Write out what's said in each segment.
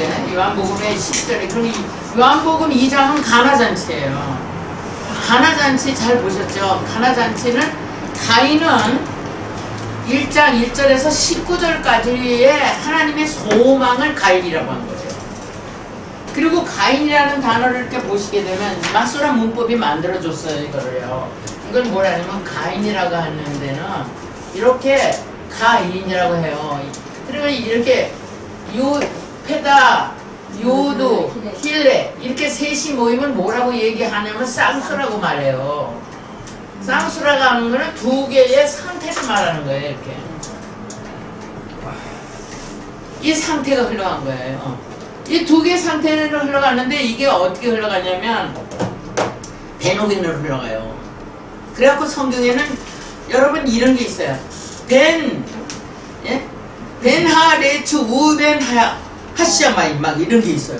10절에 요한복음의 10절에 그럼 요한복음 2장은 가나잔치예요. 가나잔치 잘 보셨죠? 가나잔치는 가인은 1장 1절에서 19절까지의 하나님의 소망을 가인이라고 한 거죠. 그리고 가인이라는 단어를 이렇게 보시게 되면 마소라 문법이 만들어줬어요. 이거를요. 이건 뭐라냐면 가인이라고 하는 데는 이렇게 가인이라고 해요. 그리고 이렇게 요 페다 요두 힐레 이렇게 셋이 모이면 뭐라고 얘기하냐면 쌍수라고 말해요. 쌍수라고 하는 거는 두 개의 상태를 말하는 거예요. 이렇게 이 상태가 흘러간 거예요. 이 두 개의 상태로 흘러가는데 이게 어떻게 흘러가냐면 베노긴으로 흘러가요. 그래갖고 성경에는 여러분 이런 게 있어요. 벤하레츠 우벤 하시아마이 막 이런 게 있어요.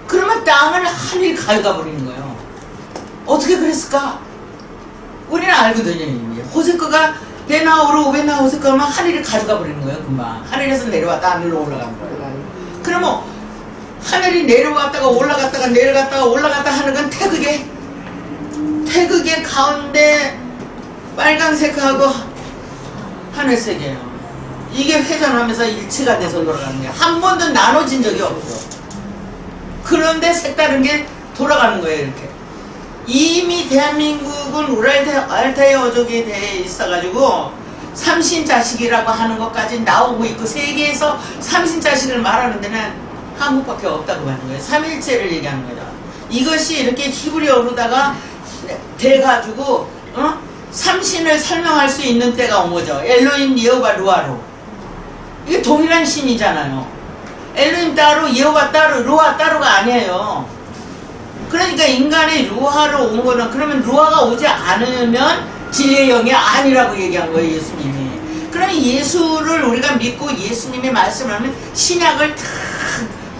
그러면 땅을 하늘이 가져가버리는 거예요. 어떻게 그랬을까? 우리는 알거든요. 이미. 호세커가 벤하오로 우벤하 호세커면 하늘이 가져가버리는 거예요. 금방 하늘에서 내려왔다 하늘로 올라가는 거예요. 그러면 하늘이 내려왔다가 올라갔다가 내려갔다가 올라갔다 하는 건 태극의 가운데 빨간색하고 하늘색이에요. 이게 회전하면서 일치가 돼서 돌아가는 거예요. 한 번도 나눠진 적이 없어. 그런데 색다른 게 돌아가는 거예요. 이렇게 이미 대한민국은 우랄타의 어족에 대해 있어가지고 삼신자식이라고 하는 것까지 나오고 있고 세계에서 삼신자식을 말하는 데는 한국밖에 없다고 하는 거예요. 삼일체를 얘기하는 거죠. 이것이 이렇게 히브리어로다가 돼가지고 삼신을 설명할 수 있는 때가 온 거죠. 엘로힘, 여호와, 루아로. 이게 동일한 신이잖아요. 엘로힘 따로, 여호와 따로, 루아 따로가 아니에요. 그러니까 인간의 루아로 온 거는 그러면 루아가 오지 않으면 진리의 영이 아니라고 얘기한 거예요. 예수님이. 그러면 예수를 우리가 믿고 예수님의 말씀을 하면 신약을 다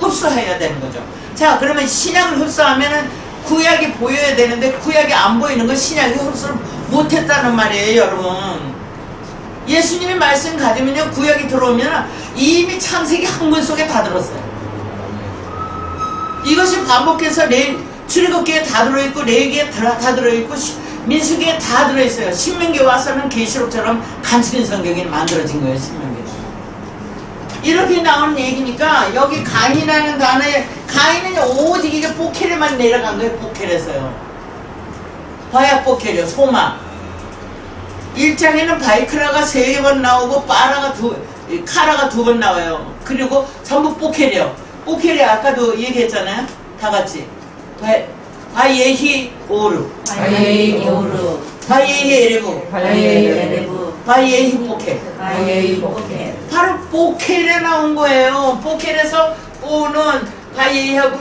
흡수해야 되는 거죠. 자, 그러면 신약을 흡수하면은 구약이 보여야 되는데 구약이 안 보이는 건 신약이 흡수를 못했다는 말이에요. 여러분, 예수님의 말씀 가지면요 구약이 들어오면 이미 창세기 한문 속에 다 들었어요. 이것이 반복해서 출애굽기에 다 들어있고 레위기에 다 들어있고 민수기에 다 들어있어요. 신명기 와서는 계시록처럼 간추린 성경이 만들어진 거예요. 신명기. 이렇게 나오는 얘기니까 여기 가인이라는 단어에 가인은 오직 이게 포켈에만 내려간 거예요. 포켈에서요. 바야 포켈이요. 소망. 1장에는 바이크라가 3번 나오고 카라가 2번 나와요. 그리고 전부 포켈이요. 포켈이 아까도 얘기했잖아요. 다 같이. 바예히 오르. 바예히 오르. 바예히 에레브. 바예히 에레브. 바예히 포켈. 바예히 포켈. 바로 포켈에 나온 거예요. 포켈에서 오는 바예히하고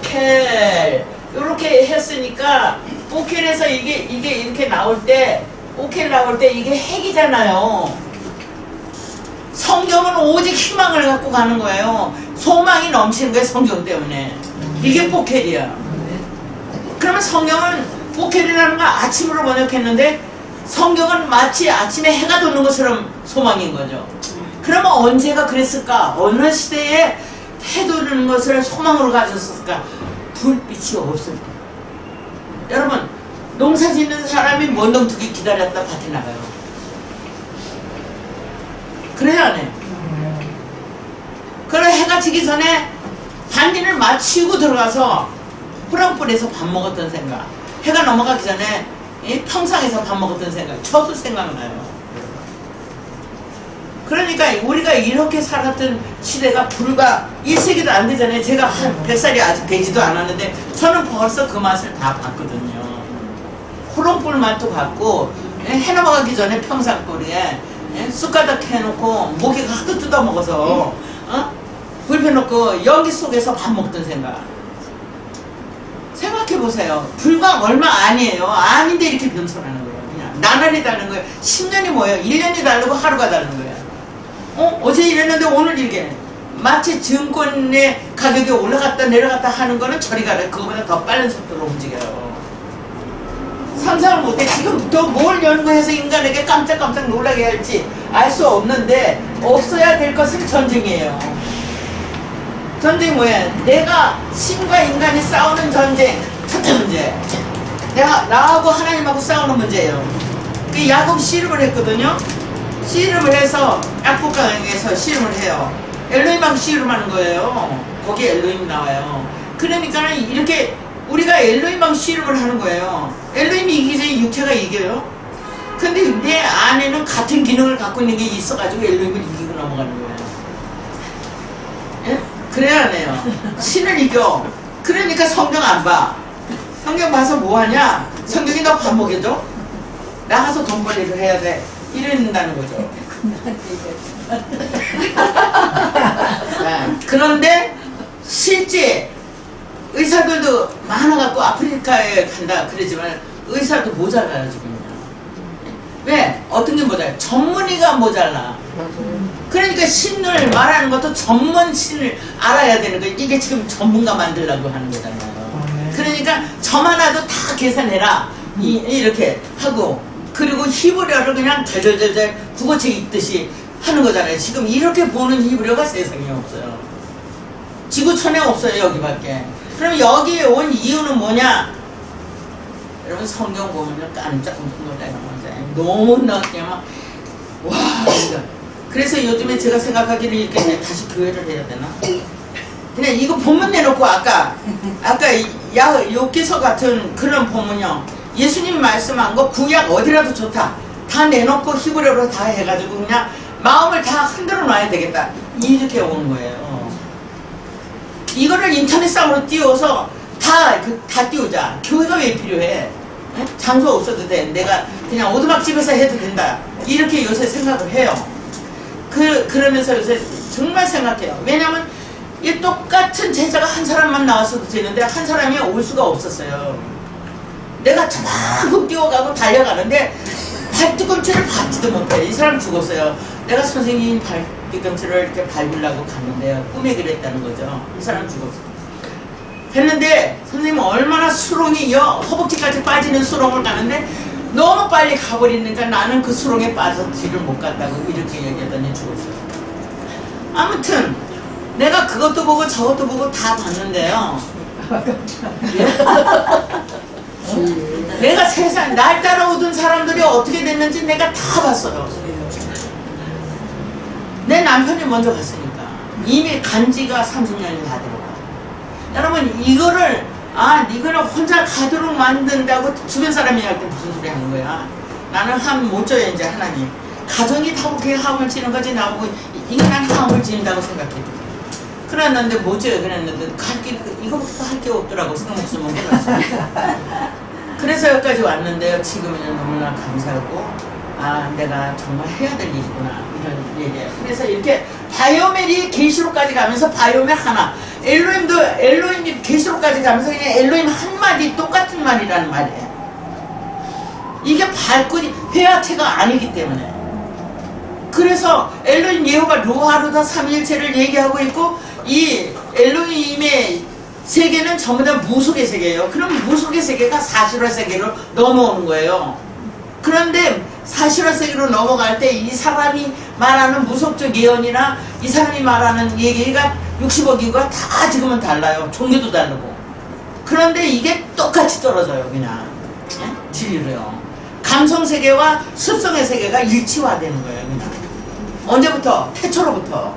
포켈 이렇게 했으니까 포켈에서 이게 이렇게 나올 때 포켈 나올 때 이게 핵이잖아요. 성경은 오직 희망을 갖고 가는 거예요. 소망이 넘치는 거예요. 성경 때문에. 이게 포켈이야. 그러면 성경은 포켈이라는 걸 아침으로 번역했는데 성경은 마치 아침에 해가 돋는 것처럼 소망인 거죠. 그러면 언제가 그랬을까? 어느 시대에 해 돋는 것을 소망으로 가졌을까? 불빛이 없을 때. 여러분, 농사 짓는 사람이 먼동투기 기다렸다 밭에 나가요. 그래야 안 해요. 그래 해가 지기 전에 반일을 마치고 들어가서 호랑불에서 밥 먹었던 생각, 해가 넘어가기 전에 평상에서 밥 먹었던 생각, 저도 생각나요. 그러니까 우리가 이렇게 살았던 시대가 불과 1세기도 안 되잖아요. 제가 한 100살이 아직 되지도 않았는데 저는 벌써 그 맛을 다 봤거든요. 호롱불 맛도 봤고 해 넘어가기 전에 평상불에 쑥가닥 해놓고 모기가 하도 뜯어먹어서 불 펴놓고 연기 속에서 밥 먹던 생각. 생각해보세요. 불과 얼마 아니에요. 아닌데 이렇게 변천하는 거예요. 그냥 나날이 다른 거예요. 10년이 뭐예요? 1년이 다르고 하루가 다른 거예요. 어제 이랬는데 오늘 이게 마치 증권의 가격이 올라갔다 내려갔다 하는 거는 저리 가래. 그거보다 더 빠른 속도로 움직여요. 상상을 못해. 지금부터 뭘 연구해서 인간에게 깜짝깜짝 놀라게 할지 알 수 없는데 없어야 될 것은 전쟁이에요. 전쟁이 뭐야? 내가 신과 인간이 싸우는 전쟁, 첫째 문제. 나하고 하나님하고 싸우는 문제예요. 그 야곱 씨름을 했거든요. 씨름을 해서 약국강에서 씨름을 해요. 엘로힘하고 씨름하는 거예요. 거기에 엘로힘 나와요. 그러니까 이렇게 우리가 엘로힘하고 씨름을 하는 거예요. 엘로힘이 이기지 육체가 이겨요. 근데 내 안에는 같은 기능을 갖고 있는 게 있어가지고 엘로힘을 이기고 넘어가는 거예요. 예? 그래야 하네요. 신을 이겨. 그러니까 성경 안 봐. 성경 봐서 뭐 하냐? 성경이 너 밥 먹여줘? 나가서 돈벌이를 해야 돼. 이랬다는 거죠. 네. 그런데 실제 의사들도 많아갖고 아프리카에 간다 그러지만 의사도 모자라요 지금. 왜? 어떤 게 모자라? 전문의가 모자라. 그러니까 신을 말하는 것도 전문 신을 알아야 되는 거예요. 이게 지금 전문가 만들려고 하는 거잖아요. 그러니까 점 하나도 다 계산해라. 이렇게 하고 그리고 히브리어를 그냥 덜덜덜덜 국어책 읽듯이 하는 거잖아요. 지금 이렇게 보는 히브리어가 세상에 없어요. 지구촌에 없어요. 여기밖에. 그럼 여기에 온 이유는 뭐냐? 여러분 성경 보면 깜짝깜짝 너무나 그냥 막 와. 그래서 요즘에 제가 생각하기는 이렇게 다시 교회를 해야 되나? 그냥 이거 본문 내놓고 아까 욥기서 같은 그런 본문이요. 예수님 말씀한 거 구약 어디라도 좋다. 다 내놓고 히브리어로 다 해가지고 그냥 마음을 다 흔들어 놔야 되겠다. 이렇게 온 거예요. 이거를 인터넷상으로 띄워서 다 띄우자. 교회가 왜 필요해? 장소 없어도 돼. 내가 그냥 오두막집에서 해도 된다. 이렇게 요새 생각을 해요. 그러면서 요새 정말 생각해요. 왜냐면 이 똑같은 제자가 한 사람만 나왔어도 되는데 한 사람이 올 수가 없었어요. 내가 저만큼 뛰어가고 달려가는데 발뒤꿈치를 밟지도 못해. 이 사람 죽었어요. 내가 선생님 발뒤꿈치를 이렇게 밟으려고 갔는데요. 꿈에 그랬다는 거죠. 이 사람 죽었어요. 했는데 선생님은 얼마나 수렁이 허벅지까지 빠지는 수렁을 가는데 너무 빨리 가버리니까 나는 그 수렁에 빠져서 뒤를 못 갔다고 이렇게 얘기하더니 죽었어요. 아무튼 내가 그것도 보고 저것도 보고 다 봤는데요. 내가 세상 날 따라오던 사람들이 어떻게 됐는지 내가 다 봤어요. 내 남편이 먼저 갔으니까 이미 간지가 30년이 다 되고. 여러분 이거를 이거를 혼자 가도록 만든다고 주변 사람이 할 때 무슨 소리 하는 거야. 나는 함 못 줘요. 이제 하나님 가정이 다 그렇게 함을 지는 거지. 나보고 이거 난 함을 지는다고 생각해. 그랬는데 못 줘요. 그랬는데 이거부터 할 게 없더라고. 생각 없으면 몰랐어요. 그래서 여기까지 왔는데요. 지금은 너무나 감사하고 내가 정말 해야 될 일이구나 이런 얘기예요. 그래서 이렇게 바이오멜이 계시록까지 가면서 바이오멜 하나, 엘로힘이 계시록까지 가면서 그냥 엘로힘 한마디 똑같은 말이라는 말이에요. 이게 발끈이 회화체가 아니기 때문에. 그래서 엘로힘 예호가 로하루다 삼위일체를 얘기하고 있고 이 엘로힘의 세계는 전부 다 무속의 세계예요. 그럼 무속의 세계가 사실화 세계로 넘어오는 거예요. 그런데 사실화 세계로 넘어갈 때 이 사람이 말하는 무속적 예언이나 이 사람이 말하는 얘기가 60억이가 다 지금은 달라요. 종교도 다르고. 그런데 이게 똑같이 떨어져요. 그냥 진리로요. 감성 세계와 습성의 세계가 일치화되는 거예요. 그냥. 언제부터? 태초로부터.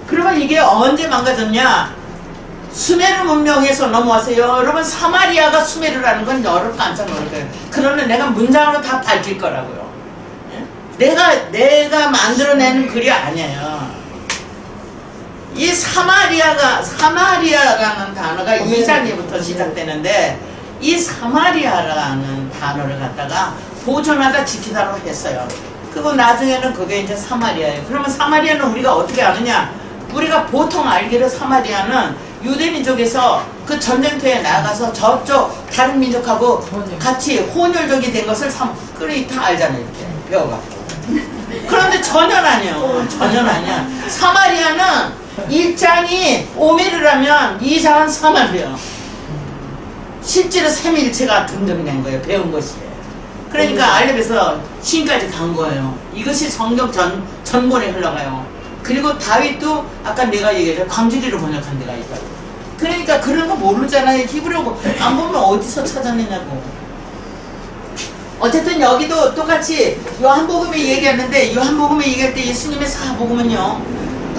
그러면 이게 언제 망가졌냐? 수메르 문명에서 넘어왔어요. 여러분 사마리아가 수메르라는 건 여러분 깜짝 놀랄 거예요. 그러면 내가 문장으로 다 밝힐 거라고요. 내가 만들어내는 글이 아니에요. 이 사마리아라는 단어가 2장에부터 시작되는데 이 사마리아라는 단어를 갖다가 보존하다 지키다로 했어요. 그리고 나중에는 그게 이제 사마리아예요. 그러면 사마리아는 우리가 어떻게 아느냐? 우리가 보통 알기로 사마리아는 유대민족에서 그 전쟁터에 나가서 저쪽 다른 민족하고 같이 혼혈족이 된 것을 그래 다 알잖아요. 이렇게 배워갖고. 그런데 전혀 아니에요. 전혀 아니야. 사마리아는 1장이 오메르라면 2장은 사마리아. 실제로 삼위일체가 등등된 거예요. 배운 것이. 그러니까 알렙에서 신까지 간 거예요. 이것이 성경 전본에 흘러가요. 그리고 다윗도 아까 내가 얘기했죠. 광주리로 번역한 데가 있다고. 그러니까 그런 거 모르잖아요. 히브리어 안 보면 어디서 찾아내냐고. 어쨌든 여기도 똑같이 요한복음에 얘기하는데 요한복음에 얘기할 때 예수님의 사복음은요.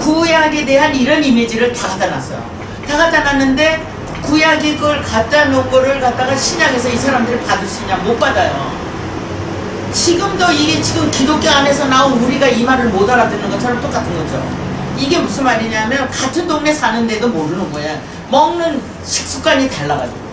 구약에 대한 이런 이미지를 다 갖다 놨어요. 다 갖다 놨는데 구약이 그걸 갖다 놓은 거를 갖다가 신약에서 이 사람들이 받을 수 있냐? 못 받아요. 지금도 이게 지금 기독교 안에서 나온 우리가 이 말을 못 알아듣는 것처럼 똑같은 거죠. 이게 무슨 말이냐면 같은 동네 사는데도 모르는 거야. 먹는 식습관이 달라가지고.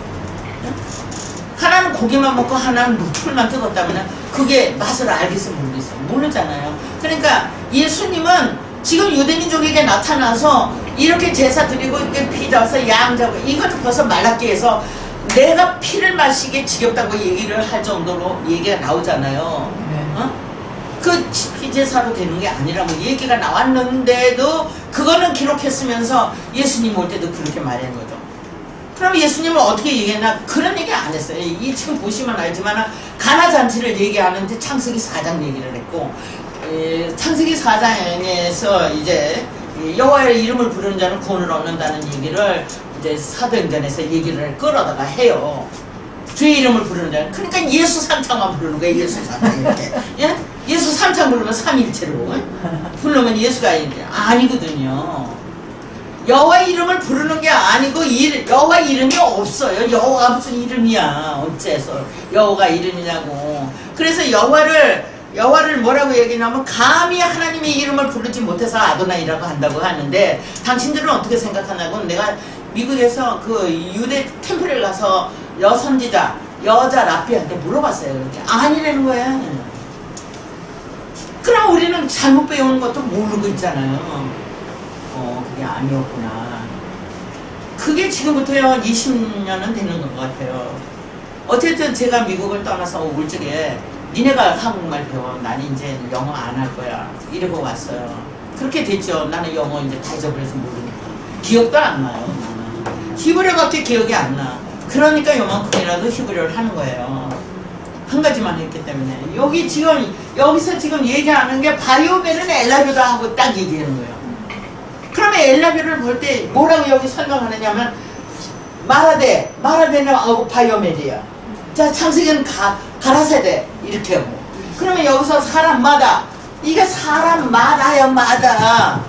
하나는 고기만 먹고 하나는 풀만 뜯었다면 그게 맛을 알겠어 모르겠어. 모르잖아요. 그러니까 예수님은 지금 유대민족에게 나타나서 이렇게 제사 드리고 이렇게 피 잡아서 양 잡고 이것도 벌써 말랐게 해서 내가 피를 마시게 지겹다고 얘기를 할 정도로 얘기가 나오잖아요. 어? 그 피제사로 되는 게 아니라고 얘기가 나왔는데도 그거는 기록했으면서 예수님 올 때도 그렇게 말한 거죠. 그럼 예수님은 어떻게 얘기했나? 그런 얘기 안 했어요. 이 지금 보시면 알지만 가나잔치를 얘기하는데 창세기 4장 얘기를 했고 창세기 4장에서 이제 여호와의 이름을 부르는 자는 구원을 얻는다는 얘기를 이제 사도행전에서 얘기를 끌어다가 해요. 주의 이름을 부르는 자는 그러니까 예수 3창만 부르는 거예요. 예수 3창 이렇게. 예? 예수 3창 부르면 삼일체로 부르면 예수가 아니거든요. 여호와 이름을 부르는 게 아니고 여호와 이름이 없어요. 여호와가 무슨 이름이야. 어째서 여호가 이름이냐고. 그래서 여호와를 뭐라고 얘기하냐면 감히 하나님의 이름을 부르지 못해서 아도나이라고 한다고 하는데 당신들은 어떻게 생각하냐고. 내가 미국에서 그 유대 템플에 가서 여선지자 여자 랍비한테 물어봤어요. 이렇게 아니라는 거야. 그럼 우리는 잘못 배우는 것도 모르고 있잖아요. 그게 아니었구나. 그게 지금부터요 20년은 되는 것 같아요. 어쨌든 제가 미국을 떠나서 올 적에 니네가 한국말 배워. 나는 이제 영어 안 할 거야. 이러고 왔어요. 그렇게 됐죠. 나는 영어 이제 다 잊어버려서 모르니까. 기억도 안 나요. 나는. 히브리어밖에 기억이 안 나. 그러니까 요만큼이라도 히브리어를 하는 거예요. 한 가지만 했기 때문에. 여기서 지금 얘기하는 게 바이오멜은 엘라뷰다 하고 딱 얘기하는 거예요. 그러면 엘라뷰를 볼 때 뭐라고 여기 설명하느냐면 마라데는 바이오멜이야. 자, 창세기는 가라세대 이렇게 하고. 그러면 여기서 사람마다 이게 사람마다야 마다.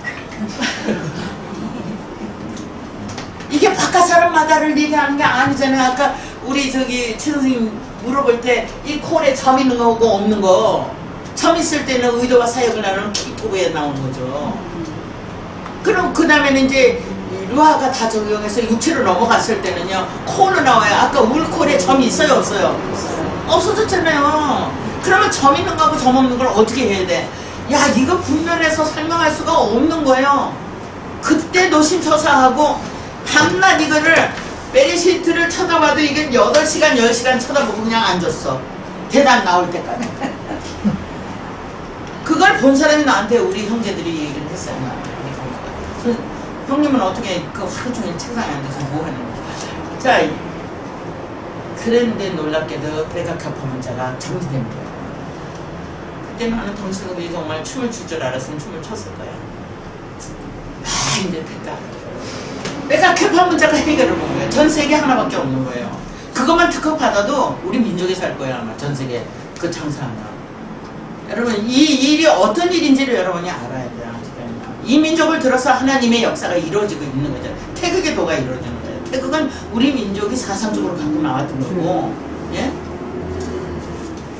이게 바깥 사람마다를 얘기하는 게 아니잖아요. 아까 우리 저기 최 선생님 물어볼 때 이 콜에 점 있는 거하고 없는 거. 점 있을 때는 의도와 사역을 나누는 키토브에 나오는 거죠. 그럼 그 다음에는 이제 루아가 다 적용해서 육체로 넘어갔을 때는요 콜로 나와요. 아까 울콜에 점이 있어요 없어요? 없어졌잖아요. 그러면 점 있는 거하고 점 없는 걸 어떻게 해야 돼? 야 이거 분별해서 설명할 수가 없는 거예요. 그때 노심초사하고 밤낮 이거를 베리시트를 쳐다봐도 이게 8시간 10시간 쳐다보고 그냥 앉았어. 대답 나올 때까지. 그걸 본 사람이 나한테 우리 형제들이 얘기를 했어요. 형님은 어떻게 그 하루 종일 책상에 앉아서 뭐 하는 거야? 자, 그랬는데 놀랍게도 백악합화 문자가 정지된 거예요. 그때 나는 당신들이 정말 춤을 출 줄 알았으면 춤을 췄을 거야. 이제 됐다. 백악합화 문자가 해결을 본 거예요. 전 세계 하나밖에 없는 거예요. 그것만 특허받아도 우리 민족에 살 거예요 아마 전 세계 그 장사하나. 여러분 이 일이 어떤 일인지를 여러분이 알아야 돼요. 이 민족을 들어서 하나님의 역사가 이루어지고 있는 거죠. 태극의 도가 이루어지는 거예요. 태극은 우리 민족이 사상적으로 갖고 나왔던 거고. 예?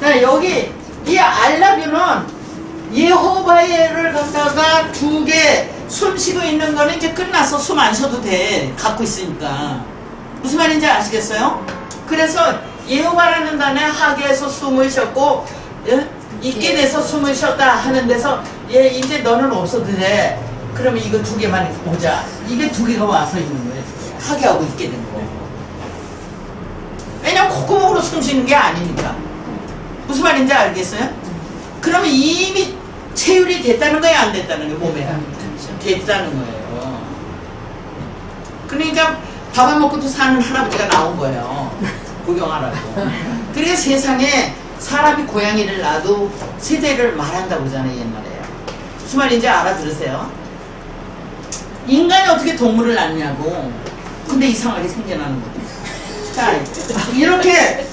자, 여기 이 알라뷰는 예호바를 갖다가 2개 숨 쉬고 있는 거는 이제 끝났어. 숨 안 쉬어도 돼. 갖고 있으니까. 무슨 말인지 아시겠어요? 그래서 예호바라는 단어에 하계에서 숨을 쉬었고 예? 있게 돼서 숨을 쉬었다 하는 데서 얘 이제 너는 없어도 돼. 그러면 이거 2개만 보자. 이게 2개가 와서 있는 거예요. 하게하고 있게 된 거예요. 왜냐면 콧구멍으로 숨 쉬는 게 아니니까. 무슨 말인지 알겠어요? 그러면 이미 체율이 됐다는 거예요? 안 됐다는 거예요? 몸에? 됐다는 거예요. 그러니까 밥 안 먹고도 사는 할아버지가 나온 거예요. 구경하라고. 그래서 세상에 사람이 고양이를 낳아도 세대를 말한다고 그러잖아요 옛날에. 무슨 말인지 알아들으세요? 인간이 어떻게 동물을 낳냐고. 근데 이상하게 생겨나는 거예요. 자, 이렇게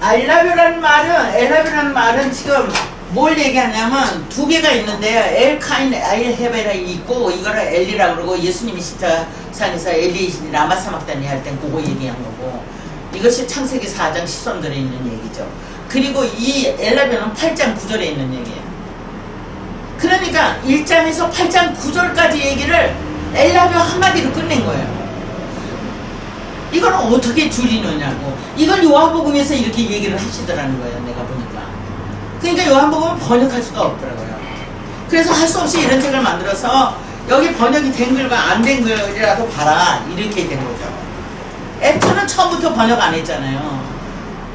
엘라뷰라는 말은 지금 뭘 얘기하냐면 두 개가 있는데요. 엘카인, 엘헤베라 있고 이거를 엘리라고 그러고 예수님이 십자산에서 엘리 라마 사막단이 할 땐 그거 얘기한 거고 이것이 창세기 4장 10선들에 있는 얘기죠. 그리고 이 엘라뷰는 8장 9절에 있는 얘기예요. 그러니까 1장에서 8장 9절까지 얘기를 엘라뷰 한마디로 끝낸 거예요. 이걸 어떻게 줄이느냐고. 이걸 요한복음에서 이렇게 얘기를 하시더라는 거예요. 내가 보니까. 그러니까 요한복음은 번역할 수가 없더라고요. 그래서 할 수 없이 이런 책을 만들어서 여기 번역이 된 글과 안 된 글이라도 봐라. 이렇게 된 거죠. 애터는 처음부터 번역 안 했잖아요.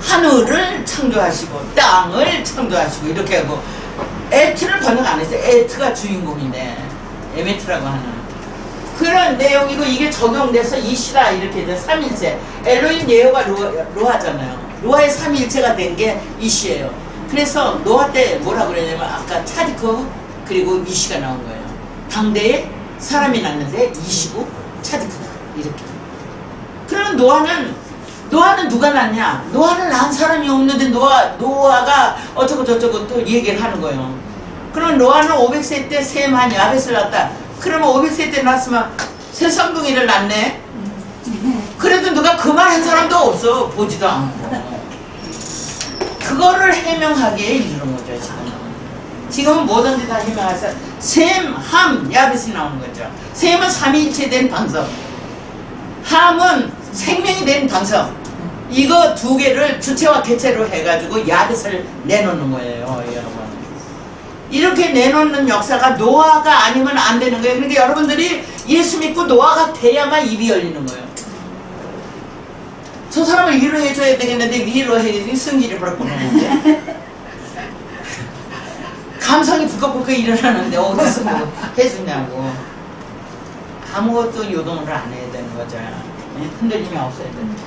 하늘을 창조하시고 땅을 창조하시고 이렇게 하고 에트를 번역 안 했어요. 에트가 주인공인데 에메트라고 하는 그런 내용이고 이게 적용돼서 이시라 이렇게 돼. 3일체 엘로힘 예호가 로하잖아요. 로하의 3일체가 된 게 이시예요. 그래서 노아 때 뭐라 그러냐면 아까 차디크 그리고 이시가 나온 거예요. 당대에 사람이 났는데 이시고 차디크다 이렇게. 그러면 노아는 누가 낳냐? 노아를 낳은 사람이 없는데 노아가 어쩌고 저쩌고 또 얘기를 하는 거예요. 그럼 노아는 500세 때 셈한 야벳을 낳았다. 그러면 500세 때 낳았으면 새 쌍둥이를 낳네? 그래도 누가 그 말 한 사람도 없어. 보지도 않고. 그거를 해명하기에 이르는 거죠, 지금은. 지금은 뭐든지 다 해명해서 셈, 함, 야벳이 나오는 거죠. 셈은 삼위일체 된 방석. 함은 생명이 된 방석. 이거 두 개를 주체와 개체로 해가지고 야벳을 내놓는 거예요, 여러분. 이렇게 내놓는 역사가 노아가 아니면 안 되는 거예요. 그러니까 여러분들이 예수 믿고 노아가 돼야만 입이 열리는 거예요. 저 사람을 위로해줘야 되겠는데 위로해야지 승질이 버럭 보내는데 감성이 부컥부컥 일어나는데 어디서 뭐 해주냐고. 아무것도 요동을 안 해야 되는 거죠. 흔들림이 없어야 되는 거죠.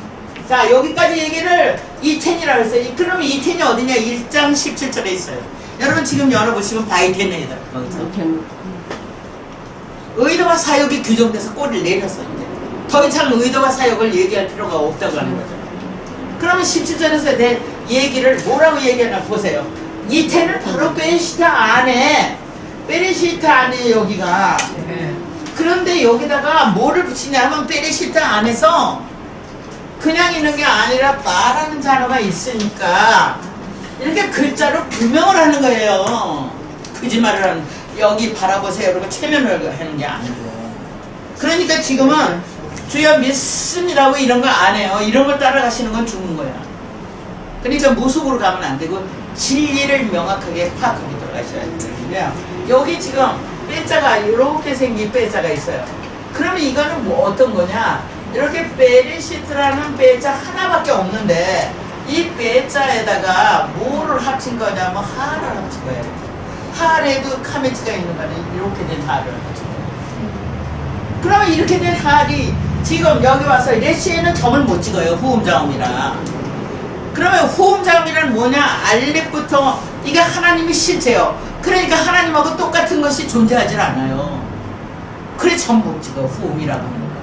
자, 여기까지 얘기를 이텐이라고 했어요. 그러면 이텐이 어디냐? 1장 17절에 있어요. 여러분 지금 열어보시면 바이텐이다. 의도와 사역이 규정돼서 꼬리를 내렸어. 이제 더 이상 의도와 사역을 얘기할 필요가 없다고 하는 거죠. 그러면 17절에서 된 얘기를 뭐라고 얘기하나 보세요. 이텐은 바로 베레시타 안에 여기가. 그런데 여기다가 뭐를 붙이냐 하면 베레시타 안에서 그냥 있는 게 아니라 말하는 단어가 있으니까 이렇게 글자로 규명을 하는 거예요. 거짓말을 하는, 여기 바라보세요. 그리고 체면을 하는 게 아니고. 그러니까 지금은 주여 믿습니다고 이런 거 안 해요. 이런 걸 따라가시는 건 죽는 거야. 그러니까 무속으로 가면 안 되고 진리를 명확하게 파악하게 들어가셔야 돼요. 여기 지금 빼자가 이렇게 생긴 빼자가 있어요. 그러면 이거는 뭐 어떤 거냐? 이렇게 베레시트라는 빼자 하나밖에 없는데 이 빼자에다가 뭐를 합친 거냐면 하를 합친 거예요. 할에도 카메츠가 있는 거는 이렇게 된 할을 합친 거예요. 그러면 이렇게 된 할이 지금 여기 와서 레시에는 점을 못 찍어요. 후음자음이라. 그러면 후음자음이란 뭐냐? 알렙부터 이게 하나님의 실체예요. 그러니까 하나님하고 똑같은 것이 존재하질 않아요. 그래 점 못 찍어. 후음이라고 하는 거예요.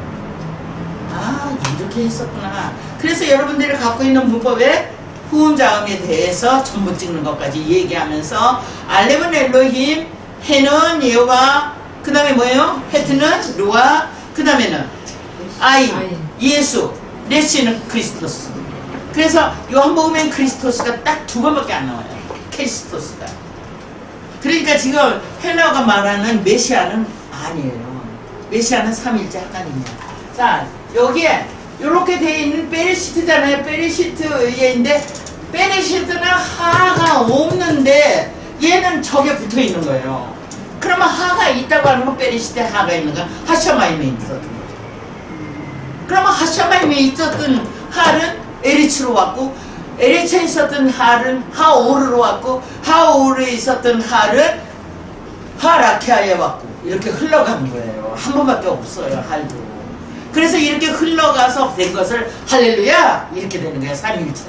아, 이렇게 했었구나. 그래서 여러분들이 갖고 있는 문법에 후음자음에 대해서 전부 찍는 것까지 얘기하면서 알렙은 엘로힘, 헤는 여호와, 그 다음에 뭐예요? 헤트는 루아, 그 다음에는 아인, 예수, 레시는 크리스토스. 그래서 요한복음엔 크리스토스가 딱 두 번밖에 안 나와요. 크리스토스가. 그러니까 지금 헬라어가 말하는 메시아는 아니에요. 메시아는 삼일째 하나님이야. 자, 여기에 이렇게 되어 있는 베레시트잖아요. 베레시트인데 베레시트는 하가 없는데 얘는 저게 붙어 있는 거예요. 그러면 하가 있다고 하는 건 베레시트에 하가 있는 건 하샤마임에 있었던 거죠. 그러면 하샤마임에 있었던 하는 에리츠로 왔고 에리츠에 있었던 하는 하오르로 왔고 하오르에 있었던 하는 하라케아에 왔고 이렇게 흘러가는 거예요. 한 번밖에 없어요. 할도. 그래서 이렇게 흘러가서 된 것을 할렐루야 이렇게 되는 거예요. 삼위일체.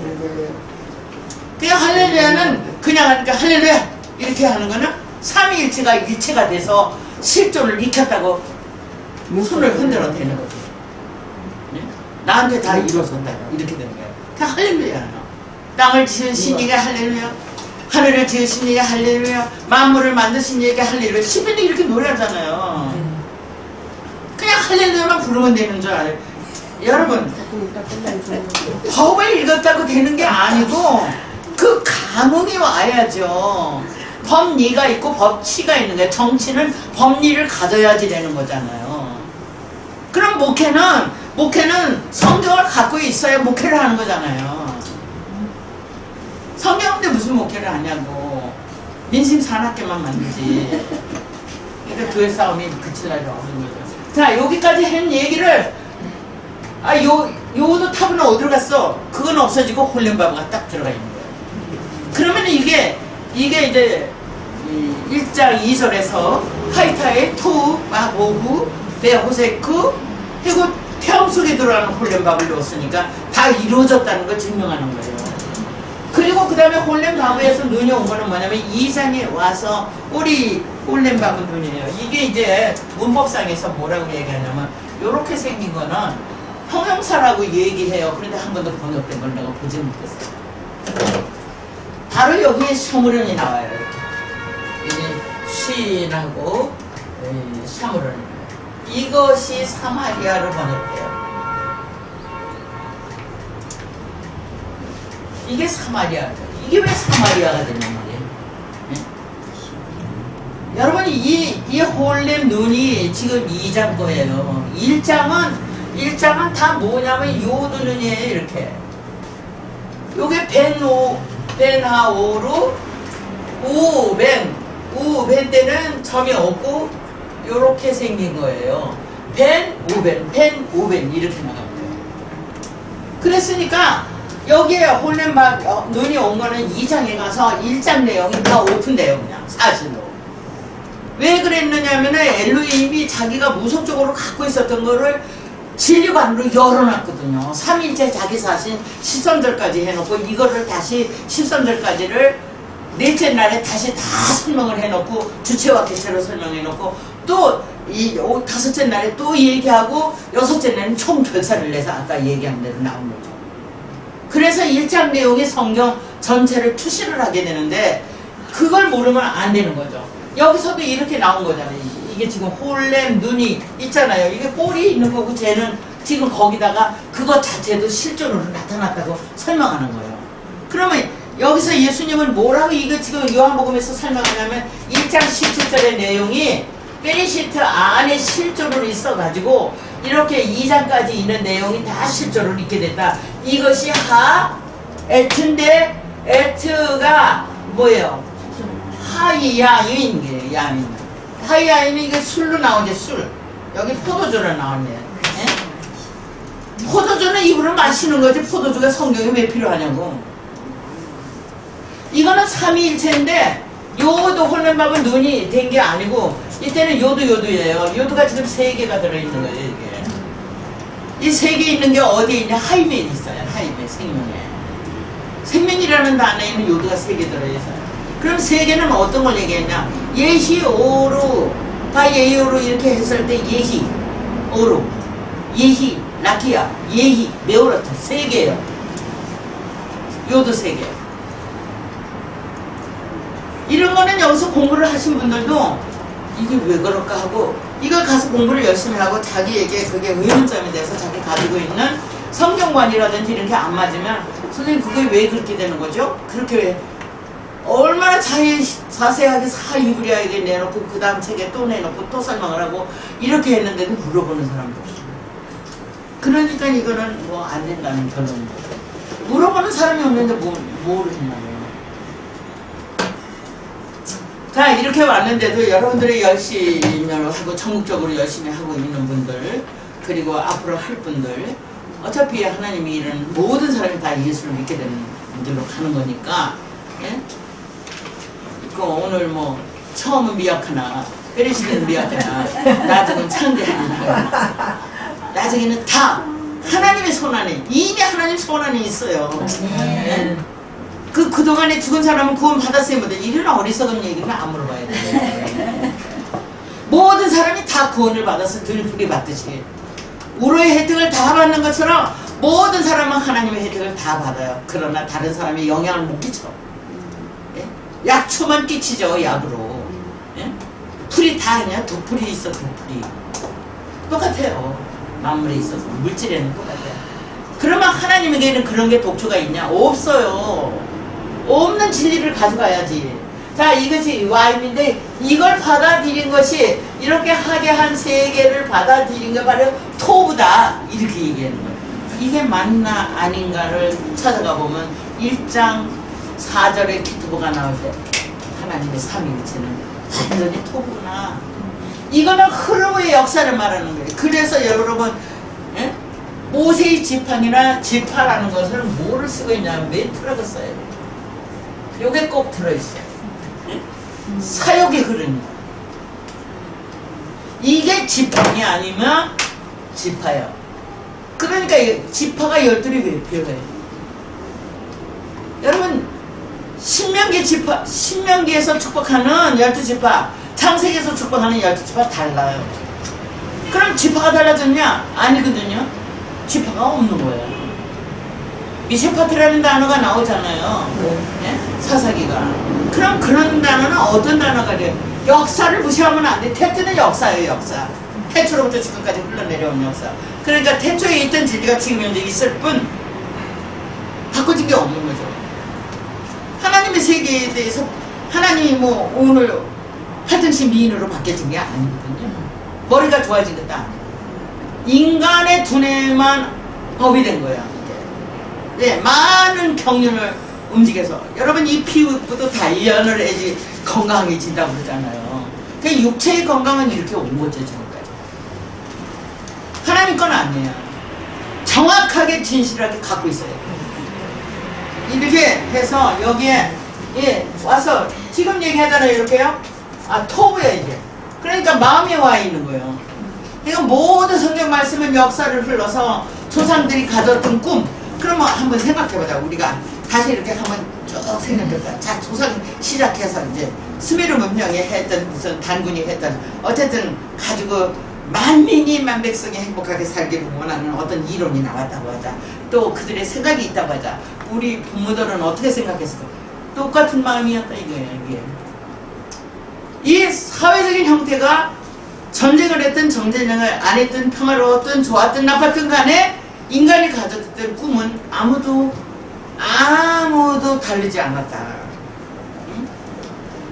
그냥 할렐루야는 그냥 하니까 할렐루야 이렇게 하는 거는 삼위일체가 일체가 돼서 실존을 익혔다고 손을 흔들어 대는 거죠. 네? 나한테 다 이루어졌다. 이렇게 되는 거예요. 그 할렐루야예요. 땅을 지으신 이가 할렐루야. 하늘을 지으신 이가 할렐루야. 만물을 만드신 이가 할렐루야. 시편도 이렇게 노래하잖아요. 그냥 할렐루야만 부르면 되는 줄 알아요. 여러분, 법을 읽었다고 되는 게 아니고 그 감흥이 와야죠. 법리가 있고 법치가 있는 거예요. 정치는 법리를 가져야지 되는 거잖아요. 그럼 목회는 성경을 갖고 있어야 목회를 하는 거잖아요. 성경인데 무슨 목회를 하냐고. 민심 산악회만 만들지. 그러니까 교회 싸움이 그칠 날이 없는 거죠. 자, 여기까지 한 얘기를 요도 탑은 어디로 갔어? 그건 없어지고 홀렘바브가 딱 들어가 있는 거예요. 그러면 이게 이제 1장 2절에서 하이타의 토우, 마호구, 베호세크 그리고 태양 속에 들어가는 홀렘바브를 넣었으니까 다 이루어졌다는 걸 증명하는 거예요. 그리고 그 다음에 홀렘바브에서 눈이 온 거는 뭐냐면 2장에 와서 우리 홀렘바브 눈이에요. 이게 이제 문법상에서 뭐라고 얘기하냐면 이렇게 생긴 거는 형용사라고 얘기해요. 그런데 한 번도 번역된 걸 내가 보지 못했어요. 바로 여기에 샤무른이 나와요. 이게 쉰하고 샤무른. 이것이 사마리아로 번역돼요. 이게 사마리아죠. 이게 왜 사마리아가 되는 말이에요? 네? 여러분 이 홀렘 눈이 지금 2장 거예요. 1장은 다 뭐냐면 요드 눈이에요. 이렇게. 요게 벤하오루 우벤 때는 점이 없고 요렇게 생긴 거예요. 벤 이렇게 나갑니다. 그랬으니까 여기에 홀렘바 눈이 온 거는 2장에 가서 1장 내용이 다 오픈돼요. 그냥 사실로. 왜 그랬느냐면은 엘로힘이 자기가 무속적으로 갖고 있었던 거를 진리관으로 열어놨거든요. 3일째 자기 자신 13절까지 해놓고 이거를 다시 13절까지를 넷째 날에 다시 다 설명을 해놓고 주체와 개체로 설명해놓고 또 이 다섯째 날에 또 얘기하고 여섯째 날에는 총 결산을 내서 아까 얘기한 대로 나온 거죠. 그래서 1장 내용이 성경 전체를 투시를 하게 되는데 그걸 모르면 안 되는 거죠. 여기서도 이렇게 나온 거잖아요. 이게 지금 홀렘 눈이 있잖아요. 이게 꼴이 있는 거고 쟤는 지금 거기다가 그것 자체도 실존으로 나타났다고 설명하는 거예요. 그러면 여기서 예수님은 뭐라고 이거 지금 요한복음에서 설명하냐면 1장 17절의 내용이 베리시트 안에 실존으로 있어가지고 이렇게 2장까지 있는 내용이 다 실존으로 있게 됐다. 이것이 에트인데 에트가 뭐예요? 하이야인이에요. 야인. 하이야인이 이게 술로 나오죠. 술. 여기 포도주로 나오네. 포도주는 입으로 마시는 거지 포도주가 성경에 왜 필요하냐고. 이거는 삼위일체인데 요도 홀렘밥은 눈이 된 게 아니고 이때는 요도예요. 요도가 지금 3개가 들어있는 거예요. 이게. 이 3개 있는 게 어디에 있냐? 하임에 있어요. 하임에 생명에. 생명이라는 단어에는 요도가 3개 들어있어요. 그럼 3개는 어떤 걸 얘기했냐? 예히 오루 바예이오루 이렇게 했을 때 예히 오루 예히 라키야 예히 메오라트 3개예요. 요도 3개. 이런 거는 여기서 공부를 하신 분들도 이게 왜 그럴까 하고 이걸 가서 공부를 열심히 하고 자기에게 그게 의문점이 돼서 자기 가지고 있는 성경관이라든지 이런 게 안 맞으면 선생님 그게 왜 그렇게 되는 거죠? 그렇게 얼마나 자세하게 사유브리하게 내놓고 그 다음 책에 또 내놓고 또 설명을 하고 이렇게 했는데도 물어보는 사람도 없어요. 그러니까 이거는 뭐 안 된다는 결론이죠. 물어보는 사람이 없는데 뭐를 했나요? 자 이렇게 왔는데도 여러분들이 열심히 하고 전국적으로 열심히 하고 있는 분들 그리고 앞으로 할 분들 어차피 하나님이 이런 모든 사람이 다 예수를 믿게 되는 분들로 가는 거니까 예? 그 오늘 뭐 처음은 미약하나 페리시는 미약하나 나중은 창대하나 나중에는 다 하나님의 손안에 이미 하나님 손안에 있어요. 예? 그동안에 죽은 사람은 구원 받았어요. 뭐 이런 어리석은 얘기는 안 물어봐야 돼. 모든 사람이 다 구원을 받아서 들풀이 받듯이 우로의 혜택을 다 받는 것처럼 모든 사람은 하나님의 혜택을 다 받아요. 그러나 다른 사람의 영향을 못 끼쳐. 예? 약초만 끼치죠. 약으로. 예? 풀이 다 그냥 독풀이 있어. 독풀이 똑같아요. 만물에 있어서 물질에는 똑같아요. 그러면 하나님에게는 그런 게 독초가 있냐? 없어요. 없는 진리를 가져가야지. 자, 이것이 와인인데 이걸 받아들인 것이 이렇게 하게 한 세계를 받아들인 게 바로 토부다. 이렇게 얘기하는 거예요. 이게 맞나 아닌가를 찾아가 보면 1장 4절에 기투보가 나올 때 하나님의 삼위일체는 완전히 토부구나. 이거는 흐름의 역사를 말하는 거예요. 그래서 여러분 예? 모세의 지팡이나 지파라는 것을 뭐를 쓰고 있냐면 멘트라고 써야 돼요. 요게 꼭 들어있어요. 예? 사역의 흐름이다. 이게 지팡이 아니면 지파예요. 그러니까 지파가 12이 왜 필요해요? 여러분 신명기 지파, 신명기에서 축복하는 12지파, 창세기에서 축복하는 12지파 달라요. 그럼 지파가 달라졌냐? 아니거든요. 지파가 없는 거예요. 미세파트라는 단어가 나오잖아요. 네? 사사기가. 그럼 그런 단어는 어떤 단어가 돼요? 역사를 무시하면 안 돼. 태초는 역사예요. 역사. 태초로부터 지금까지 흘러내려온 역사. 그러니까 태초에 있던 진리가 지금 현재 있을 뿐 바꿔진 게 없는 거죠. 하나님의 세계에 대해서 하나님이 뭐 오늘 하여튼시 미인으로 바뀌어진 게 아니거든요. 머리가 좋아진 것도 아니에요. 인간의 두뇌만 법이 된 거야. 네, 많은 경륜을 움직여서 여러분 이 피부도 단련을 해야지 건강해진다고 그러잖아요. 그 육체의 건강은 이렇게 온 거죠. 지금까지. 하나님 건 아니에요. 정확하게 진실하게 갖고 있어요. 이렇게 해서 여기에 예, 와서 지금 얘기하잖아요. 이렇게요. 아, 토부야 이게. 그러니까 마음에 와 있는 거예요. 그러니까 모든 성경 말씀은 역사를 흘러서 조상들이 가졌던 꿈. 그러면 한번 생각해보자. 우리가 다시 이렇게 한번 쭉 생각해보자. 자, 조상 시작해서 이제 스메르 문명이 했던 무슨 단군이 했던 어쨌든 가지고 만민이 만백성이 행복하게 살기를 원하는 어떤 이론이 나왔다고 하자. 또 그들의 생각이 있다고 하자. 우리 부모들은 어떻게 생각했을까? 똑같은 마음이었다 이거예요. 이게. 이 사회적인 형태가 전쟁을 했든 정전쟁을 안 했든 평화로웠든 좋았든 나빴든 간에 인간이 가졌던 꿈은 아무도 다르지 않았다. 응?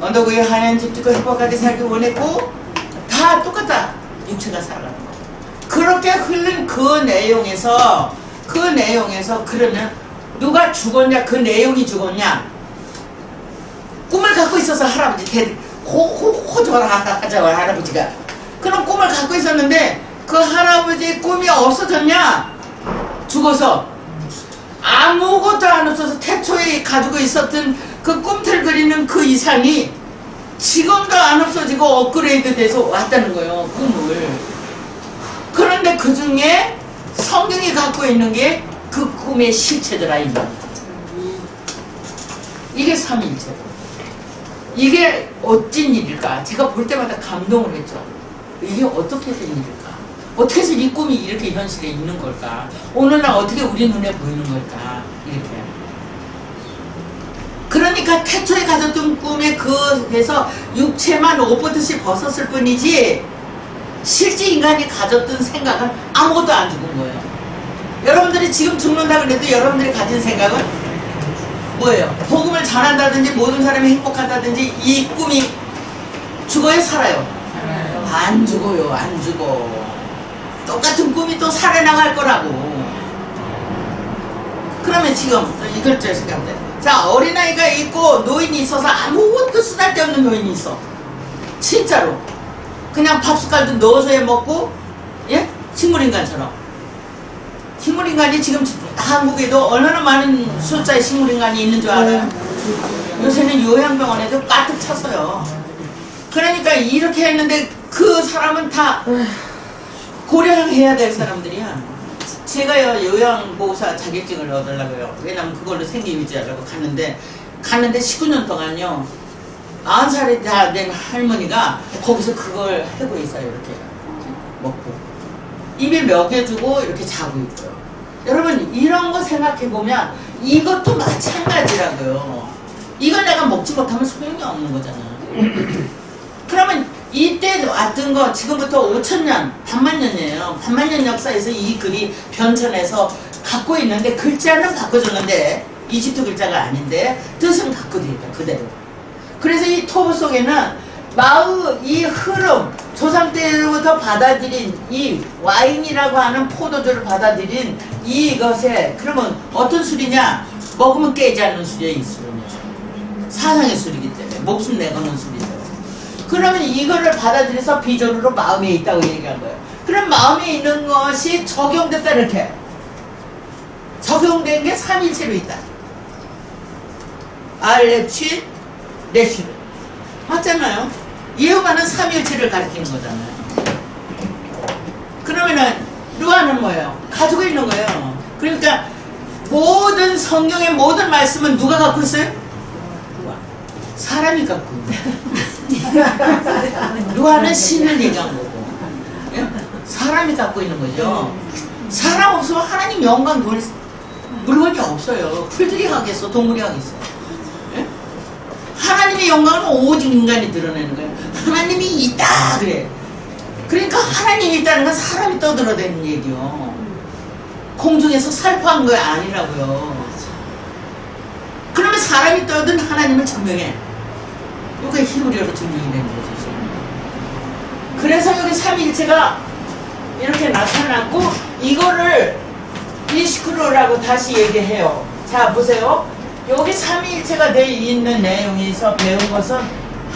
언덕 위에 하얀 집 짓고 행복하게 살기 원했고 다 똑같다. 육체가 살아가는 거. 그렇게 흐른 그 내용에서 그러면 누가 죽었냐? 그 내용이 죽었냐? 꿈을 갖고 있어서 할아버지 호적을 할아버지가 그런 꿈을 갖고 있었는데 그 할아버지의 꿈이 없어졌냐? 죽어서 아무것도 안 없어서 태초에 가지고 있었던 그 꿈틀거리는 그 이상이 지금도 안 없어지고 업그레이드 돼서 왔다는 거예요. 꿈을. 그런데 그 중에 성경이 갖고 있는 게 그 꿈의 실체더라 이 말. 이게 삼위일체. 이게 어찐 일일까? 제가 볼 때마다 감동을 했죠. 이게 어떻게 된 일일까? 어떻게 해서 이 꿈이 이렇게 현실에 있는 걸까? 오늘날 어떻게 우리 눈에 보이는 걸까? 이렇게. 그러니까 태초에 가졌던 꿈에 그래서 육체만 옷 벗듯이 벗었을 뿐이지 실제 인간이 가졌던 생각은 아무것도 안 죽은 거예요. 여러분들이 지금 죽는다 그래도 여러분들이 가진 생각은 뭐예요? 복음을 전한다든지 모든 사람이 행복하다든지 이 꿈이 죽어요? 살아요? 안 죽어요. 안 죽어. 똑같은 꿈이 또 살아나갈 거라고. 그러면 지금 이걸 좀 생각해. 자, 어린아이가 있고 노인이 있어서 아무것도 쓰잘데없는 노인이 있어. 진짜로. 그냥 밥 숟갈도 넣어서 해 먹고 예? 식물인간처럼. 식물인간이 지금 한국에도 얼마나 많은 숫자의 식물인간이 있는 줄 알아요? 요새는 요양병원에도 가득 찼어요. 그러니까 이렇게 했는데 그 사람은 다 고려해야 될 사람들이야. 제가요 요양보호사 자격증을 얻으려고요. 왜냐면 그걸로 생계 유지하려고 갔는데 19년 동안요 90살이 다 된 할머니가 거기서 그걸 하고 있어요. 이렇게 먹고 입에 먹여주고 이렇게 자고 있고요. 여러분 이런 거 생각해보면 이것도 마찬가지라고요. 이걸 내가 먹지 못하면 소용이 없는 거잖아요. 그러면 이때 왔던 거 지금부터 5천년 반만년이에요. 반만년 역사에서 이 글이 변천해서 갖고 있는데 글자는 바꿔줬는데 이집트 글자가 아닌데 뜻은 갖고 있다 그대로. 그래서 이 토부 속에는 마의 이 흐름 조상 때부터 받아들인 이 와인이라고 하는 포도주를 받아들인 이것에 그러면 어떤 술이냐? 먹으면 깨지 않는 술이에요. 이 술은요 사상의 술이기 때문에 목숨 내거는 술이죠. 그러면 이거를 받아들여서 비전으로 마음에 있다고 얘기한 거예요. 그럼 마음에 있는 것이 적용됐다 이렇게 적용된 게 삼일체로 있다. 알렙츳 레슈르 맞잖아요. 예호가는 삼일체를 가리키는 거잖아요. 그러면은 루아는 뭐예요? 가지고 있는 거예요. 그러니까 모든 성경의 모든 말씀은 누가 갖고 있어요? 사람이 갖고 있는 루아는 신을 얘기한 거고 사람이 갖고 있는 거죠. 사람 없으면 하나님 영광 돌 물건이 없어요. 풀들이 하겠어? 동물이 하겠어? 하나님의 영광은 오직 인간이 드러내는 거예요. 하나님이 있다 그래. 그러니까 하나님이 있다는 건 사람이 떠들어대는 얘기요. 공중에서 살포한 거 아니라고요. 그러면 사람이 떠든 하나님을 증명해. 이게 히브리어로 증명이 되는 거죠. 그래서 여기 삼위일체가 이렇게 나타났고 이거를 이시크로라고 다시 얘기해요. 자 보세요. 여기 삼위일체가 되어 있는 내용에서 배운 것은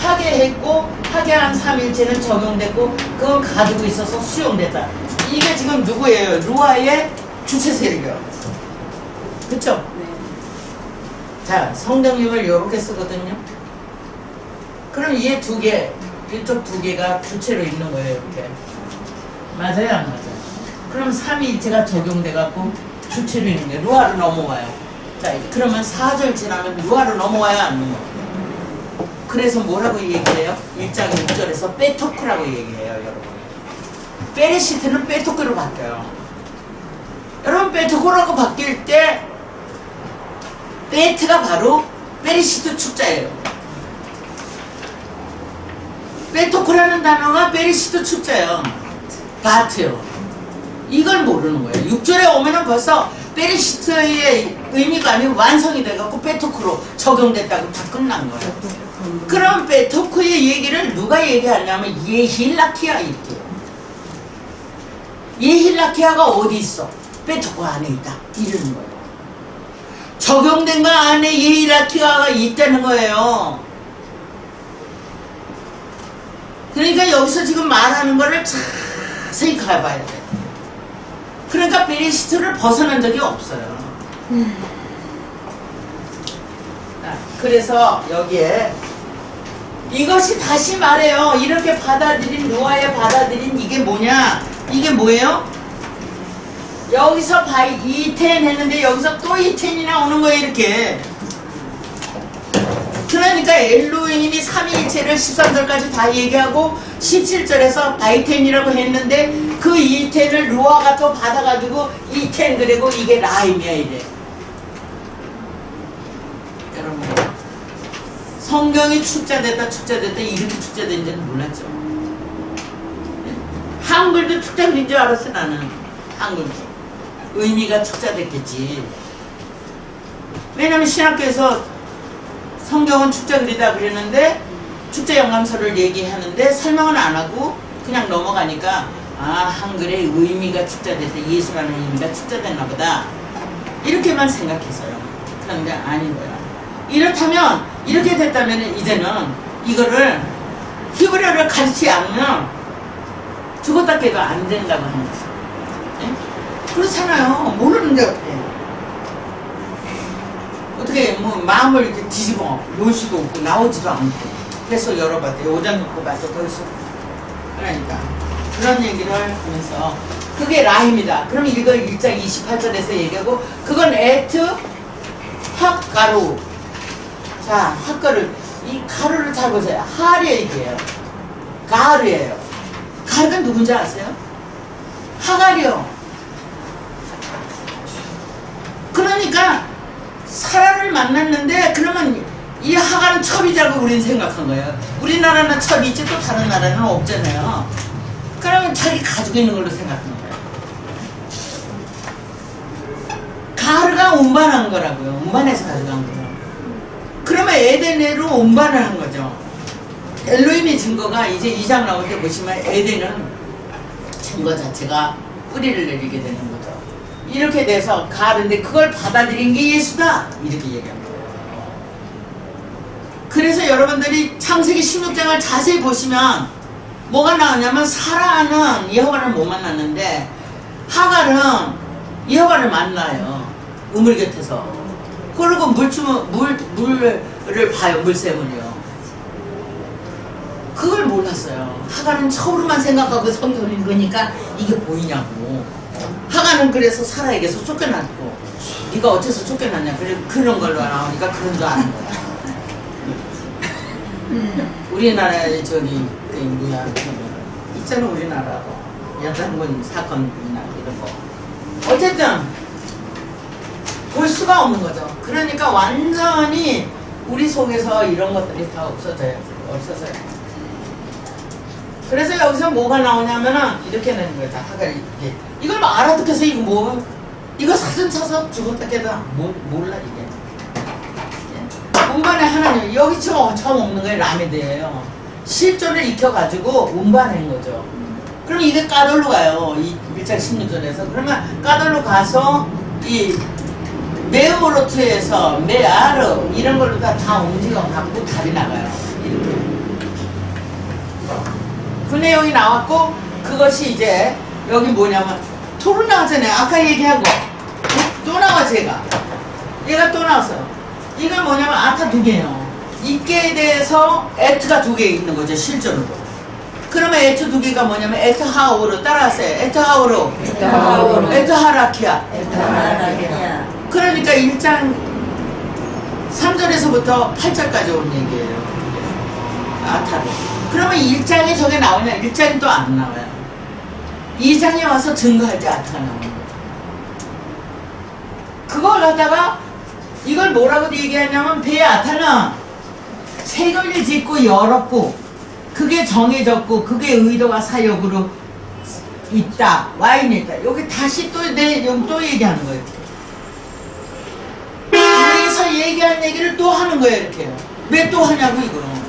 하게 했고 하게 한 삼위일체는 적용됐고 그건 가지고 있어서 수용됐다. 이게 지금 누구예요? 루아의 주체세력이요. 그쵸? 네. 자 성경역을 이렇게 쓰거든요. 그럼 얘 두 개, 이쪽 두 개가 주체로 있는 거예요. 이렇게. 맞아요? 안 맞아요? 그럼 삼위일체가 적용돼갖고 주체로 있는 게 루아로 넘어와요. 자, 그러면 4절 지나면 루아로 넘어와요? 안 넘어와요? 그래서 뭐라고 얘기해요? 1장 6절에서 빼토크라고 얘기해요. 여러분. 베레시트는 빼토크로 바뀌어요. 여러분 빼토크라고 바뀔 때 베트가 바로 베레시트 축자예요. 빼토크라는 단어가 베레시트 축자예요. 바트요. 이걸 모르는 거예요. 6절에 오면은 벌써 베레시트의 의미가 아니고 완성이 돼갖고 베토크로 적용됐다고 다 끝난 거예요. 그럼 베토크의 얘기를 누가 얘기하냐면 예힐라키아 이렇게. 예힐라키아가 어디 있어? 베토크 안에 있다. 이러는 거예요. 적용된 거 안에 예힐라키아가 있다는 거예요. 그러니까 여기서 지금 말하는 거를 자세히 가봐야 돼. 그러니까 베레시트를 벗어난 적이 없어요. 그래서 여기에 이것이 다시 말해요. 이렇게 받아들인 노아의 받아들인 이게 뭐냐? 이게 뭐예요? 여기서 바이 이텐 했는데 여기서 또 이텐이 나오는 거예요. 이렇게. 그러니까 엘로힘이 삼위일체를 13절까지 다 얘기하고 17절에서 바이텐이라고 했는데 그 이텐을 루아가 또 받아가지고 이텐 그리고 이게 라임이야 이래. 여러분 성경이 축자됐다 이렇게 축자된지는 몰랐죠. 한글도 축자된 줄 알았어 나는. 한글도 의미가 축자됐겠지. 왜냐면 신학교에서 성경은 축자글이다 그랬는데 축자 영감서를 얘기하는데 설명은 안 하고 그냥 넘어가니까 아 한글의 의미가 축자됐다. 예수라는 의미가 축자됐나 보다. 이렇게만 생각했어요. 그런데 아닌 거야. 이렇다면 이렇게 됐다면 이제는 이거를 히브리어를 가르치지 않으면 죽었다 깨도 안 된다고 하는 거죠. 네? 그렇잖아요. 모르는데 어떻게 뭐 마음을 이렇게 뒤집어 놓을 수도 없고 나오지도 않고 해서 열어봤대요. 5장 놓고 봤어. 거기서 그러니까 그런 얘기를 하면서 그게 라임이다. 그럼 이거 1장 28절에서 얘기하고 그건 에트 핫가루. 자, 핫가루. 이 가루를 잘 보세요. 하르 얘기예요. 가르예요. 가르가 누군지 아세요? 하갈이요. 그러니까 사람을 만났는데 그러면 이 하갈은 첩이라고 우리는 생각한 거예요. 우리나라는 첩이 있지 또 다른 나라는 없잖아요. 그러면 자기 가지고 있는 걸로 생각한 거예요. 가르가 운반한 거라고요. 운반해서 가져간 거예요. 그러면 에덴으로 운반을 한 거죠. 엘로힘의 증거가 이제 2장 나올 때 보시면 에덴은 증거 자체가 뿌리를 내리게 되는 거죠. 이렇게 돼서 가는데 그걸 받아들인 게 예수다. 이렇게 얘기합니다. 그래서 여러분들이 창세기 16장을 자세히 보시면 뭐가 나오냐면 사라는 여호와를 못 만났는데 하갈은 여호와를 만나요. 우물 곁에서. 그리고 물을 봐요. 물샘을요. 그걸 몰랐어요. 하갈은 처음으로만 생각하고 성경을 읽으니까 이게 보이냐고. 하갈은 그래서 사라에게서 쫓겨났고 네가 어째서 쫓겨났냐. 그런 걸로 나오니까 그런 줄 아는 거야. 우리나라에 저기 뭐야 있잖아. 우리나라도 연산군 사건이나 이런 거 어쨌든 볼 수가 없는 거죠. 그러니까 완전히 우리 속에서 이런 것들이 다 없어져요. 그래서 여기서 뭐가 나오냐면은 이렇게 되는 거예요. 하갈이 이걸 뭐 알아듣겠어. 이거 사진 쳐서 죽었다 깨다 몰라 이게. 운반의 하나님 여기 처음 없는 거예요. 라메드예요. 실존을 익혀가지고 운반한 거죠. 그럼 이게 까돌로 가요. 이 1장 16절에서 그러면 까돌로 가서 이 메우로트에서 메아르 이런 걸로 다 움직여갖고 답이 나가요. 이렇게 그 내용이 나왔고 그것이 이제 여기 뭐냐면 토론 나왔잖아요. 아까 얘기한 거 또 나와. 얘가 또 나왔어요. 이건 뭐냐면 아타 2개예요. 이께에 대해서 에트가 2개 있는 거죠. 실전으로. 그러면 에트 2개가 뭐냐면 에트 하우로 따라하세요. 에트 하우로 에트 하라키아. 그러니까 1장 3절에서부터 8절까지 온 얘기예요. 아타로. 그러면 1장에 저게 나오냐? 1장이 또 안 나와요. 2장에 와서 증거할 때 아타가 나오는 거죠. 그걸 갖다가 이걸 뭐라고 얘기하냐면 배의 아타는 세걸리 짓고 열었고 그게 정해졌고 그게 의도와 사역으로 있다. 와인이 있다. 여기 다시 또 얘기하는 거예요. 여기서 얘기한 얘기를 또 하는 거예요. 이렇게. 왜 또 하냐고 이거는.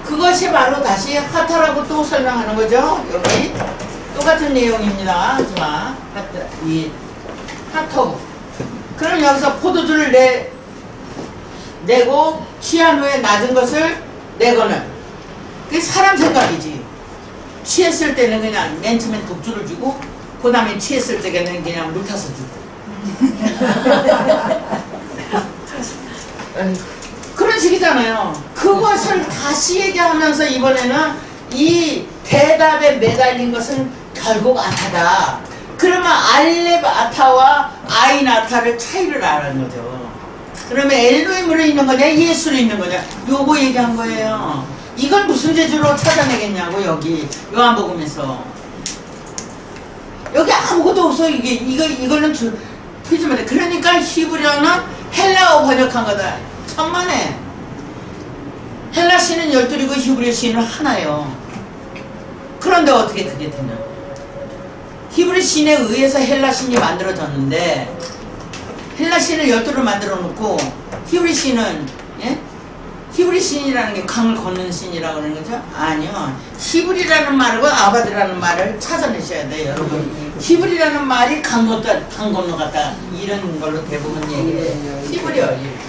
그것이 바로 다시 하타라고 또 설명하는 거죠. 여기 똑같은 내용입니다. 자, 이 하터. 그럼 여기서 포도주를 내고 취한 후에 낮은 것을 내거는 그게 사람 생각이지. 취했을 때는 그냥 맨 처음에 독주를 주고 그 다음에 취했을 때는 그냥 물 타서 주고 그런 식이잖아요. 그것을 다시 얘기하면서 이번에는 이 대답에 매달린 것은 결국 아타다. 그러면 알렙 아타와 아인 아타를 차이를 알아는 거죠. 그러면 엘로힘으로 있는 거냐 예수로 있는 거냐 요거 얘기한 거예요. 이걸 무슨 재주로 찾아내겠냐고. 여기 요한복음에서 여기 아무것도 없어. 이거는 표지만 해. 그러니까 히브리어는 헬라어 번역한 거다. 천만에 헬라 시는 12이고 히브리 시는 하나예요. 그런데 어떻게 그게 되냐. 히브리 신에 의해서 헬라 신이 만들어졌는데 헬라 신을 12를 만들어 놓고 히브리 신은 히브리 신이라는 게 강을 걷는 신이라고 그러는 거죠? 아니요. 히브리라는 말하고 아바드라는 말을 찾아내셔야 돼요, 여러분. 히브리라는 말이 강 건너갔다 이런 걸로 대부분 얘기해요. 히브리어 이렇게.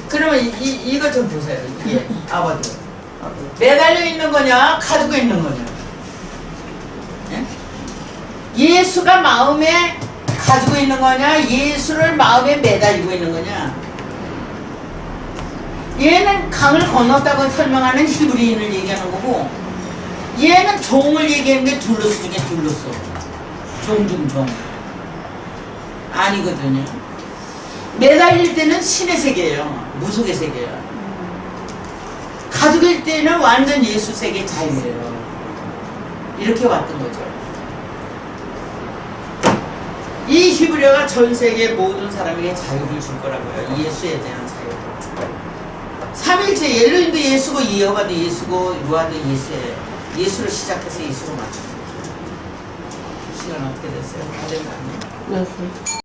그러면 이거 좀 보세요. 이게 아바드. 매달려 있는 거냐, 가지고 있는 거냐? 예수가 마음에 가지고 있는 거냐, 예수를 마음에 매달리고 있는 거냐? 얘는 강을 건넜다고 설명하는 히브리인을 얘기하는 거고 얘는 종을 얘기했는데 둘로스 중에 둘로스. 종 중 종. 아니거든요. 매달릴 때는 신의 세계예요. 무속의 세계예요. 가족일 때는 완전 예수 세계 자유예요. 이렇게 왔던 거죠. 이 히브리어가 전 세계 모든 사람에게 자유를 줄 거라고요. 예수에 대한 자유. 삼일체 엘로힘도 예수고 여호와도 예수고 루아도 예수예요. 예수를 시작해서 예수로 맞춰요. 시간 어떻게 됐어요? 다 된 거 아니에요? 네.